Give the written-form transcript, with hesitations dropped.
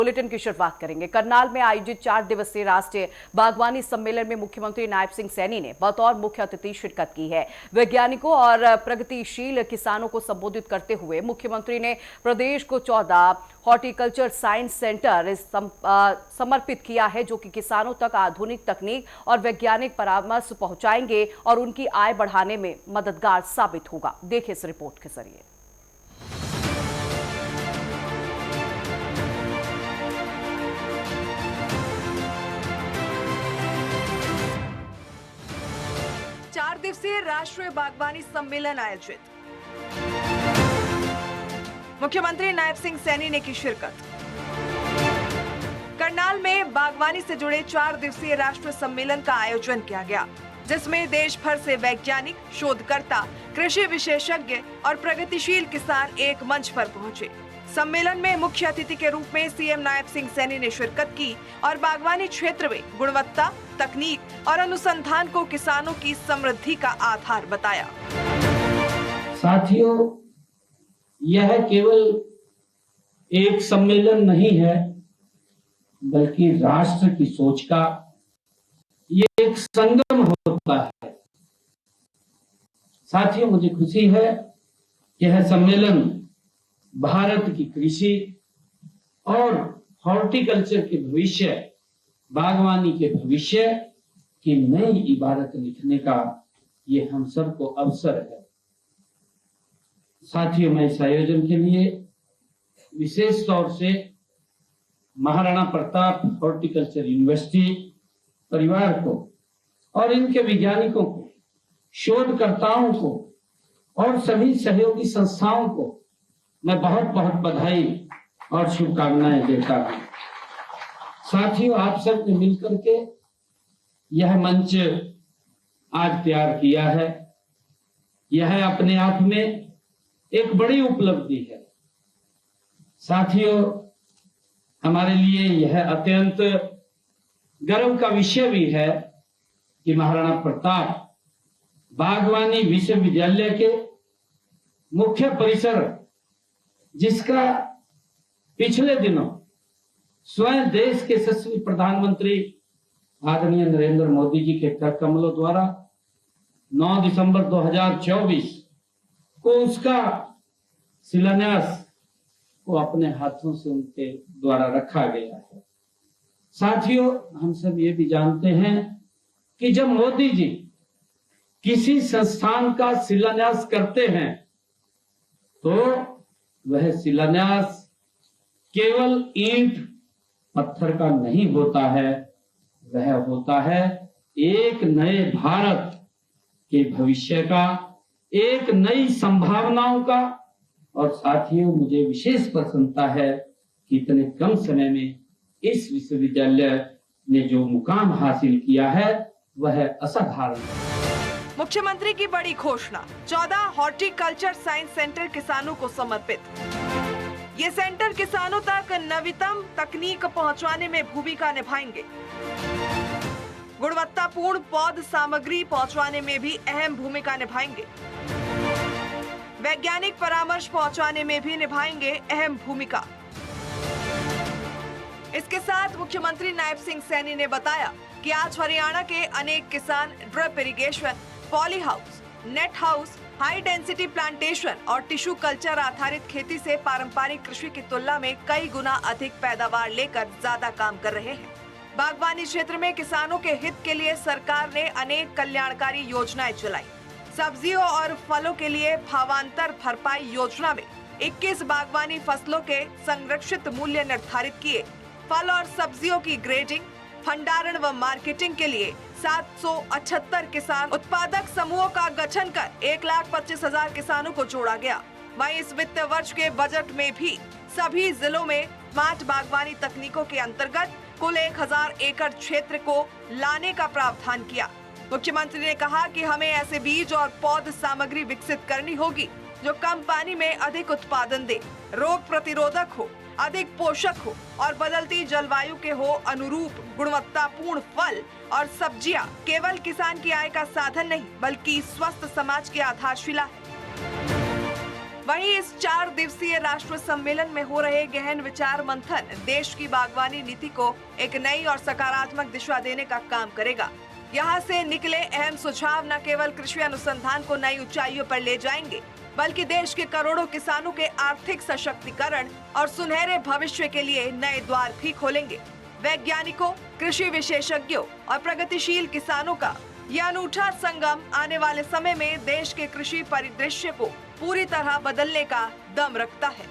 Bulletin की शुरुआत करेंगे। करनाल में आयोजित 4 दिवसीय राष्ट्रीय बागवानी सम्मेलन में मुख्यमंत्री नायब सिंह सैनी ने बतौर मुख्य अतिथि शिरकत की है। वैज्ञानिकों और प्रगतिशील किसानों को संबोधित करते हुए मुख्यमंत्री ने प्रदेश को 14 हॉर्टिकल्चर साइंस सेंटर समर्पित किया है, जो कि किसानों तक आधुनिक तकनीक और वैज्ञानिक परामर्श पहुंचाएंगे और उनकी आय बढ़ाने में मददगार साबित होगा। देखिए इस रिपोर्ट के जरिए। चार दिवसीय राष्ट्रीय बागवानी सम्मेलन आयोजित। मुख्यमंत्री नायब सिंह सैनी ने की शिरकत। करनाल में बागवानी से जुड़े 4 दिवसीय राष्ट्रीय सम्मेलन का आयोजन किया गया, जिसमें देश भर से वैज्ञानिक, शोधकर्ता, कृषि विशेषज्ञ और प्रगतिशील किसान एक मंच पर पहुंचे। सम्मेलन में मुख्य अतिथि के रूप में सीएम नायब सिंह सैनी ने शिरकत की और बागवानी क्षेत्र में गुणवत्ता, तकनीक और अनुसंधान को किसानों की समृद्धि का आधार बताया। साथियों, यह केवल एक सम्मेलन नहीं है, बल्कि राष्ट्र की सोच का ये एक संगम होता है। साथियों, मुझे खुशी है कि यह सम्मेलन भारत की कृषि और हॉर्टिकल्चर के भविष्य, बागवानी के भविष्य की नई इबारत लिखने का ये हम सबको अवसर है। साथियों, मैं इस आयोजन के लिए विशेष तौर से महाराणा प्रताप हॉर्टिकल्चर यूनिवर्सिटी परिवार को और इनके वैज्ञानिकों को, शोधकर्ताओं को और सभी सहयोगी संस्थाओं को मैं बहुत बहुत बधाई और शुभकामनाएं देता हूं। साथियों, आप सब ने मिलकर के यह मंच आज तैयार किया है। यह अपने आप में एक बड़ी उपलब्धि है। साथियों, हमारे लिए यह अत्यंत गर्व का विषय भी है कि महाराणा प्रताप बागवानी विश्वविद्यालय के मुख्य परिसर, जिसका पिछले दिनों स्वयं देश के यशस्वी प्रधानमंत्री आदरणीय नरेंद्र मोदी जी के कर कमलों द्वारा 9 दिसंबर 2024 को उसका शिलान्यास को अपने हाथों से उनके द्वारा रखा गया है। साथियों, हम सब ये भी जानते हैं कि जब मोदी जी किसी संस्थान का शिलान्यास करते हैं तो वह शिलान्यास केवल ईंट पत्थर का नहीं होता है, वह होता है एक नए भारत के भविष्य का, एक नई संभावनाओं का। और साथियों, मुझे विशेष प्रसन्नता है कि इतने कम समय में इस विश्वविद्यालय ने जो मुकाम हासिल किया है वह असाधारण है। मुख्यमंत्री की बड़ी घोषणा, 14 हॉर्टिकल्चर साइंस सेंटर किसानों को समर्पित। ये सेंटर किसानों तक नवीनतम तकनीक पहुंचाने में भूमिका निभाएंगे। गुणवत्तापूर्ण पौध सामग्री पहुंचाने में भी अहम भूमिका निभाएंगे। वैज्ञानिक परामर्श पहुंचाने में भी निभाएंगे अहम भूमिका। इसके साथ मुख्यमंत्री नायब सिंह सैनी ने बताया कि आज हरियाणा के अनेक किसान drip irrigation, poly house, net house, high density plantation और टिश्यू कल्चर आधारित खेती से पारंपरिक कृषि की तुलना में कई गुना अधिक पैदावार लेकर ज्यादा काम कर रहे हैं। बागवानी क्षेत्र में किसानों के हित के लिए सरकार ने अनेक कल्याणकारी योजनाएं चलाई। सब्जियों और फलों के लिए भावांतर भरपाई योजना में 21 बागवानी फसलों के संरक्षित मूल्य निर्धारित किए। फल और सब्जियों की ग्रेडिंग, भंडारण व मार्केटिंग के लिए 778 किसान उत्पादक समूहों का गठन कर 1,25,000 किसानों को जोड़ा गया। वहीं इस वित्त वर्ष के बजट में भी सभी जिलों में स्मार्ट बागवानी तकनीकों के अंतर्गत कुल 1000 एकड़ क्षेत्र को लाने का प्रावधान किया। मुख्यमंत्री ने कहा कि हमें ऐसे बीज और पौध सामग्री विकसित करनी होगी जो कम पानी में अधिक उत्पादन दे, रोग प्रतिरोधक हो, अधिक पोषक हो और बदलती जलवायु के हो अनुरूप गुणवत्तापूर्ण फल और सब्जियां केवल किसान की आय का साधन नहीं, बल्कि स्वस्थ समाज की आधारशिला है। वहीं इस 4 दिवसीय राष्ट्रीय सम्मेलन में हो रहे गहन विचार मंथन देश की बागवानी नीति को एक नई और सकारात्मक दिशा देने का काम करेगा। यहाँ से निकले अहम सुझाव न केवल कृषि अनुसंधान को नई ऊंचाइयों पर ले जाएंगे, बल्कि देश के करोड़ों किसानों के आर्थिक सशक्तिकरण और सुनहरे भविष्य के लिए नए द्वार भी खोलेंगे। वैज्ञानिकों, कृषि विशेषज्ञों और प्रगतिशील किसानों का यह अनूठा संगम आने वाले समय में देश के कृषि परिदृश्य को पूरी तरह बदलने का दम रखता है।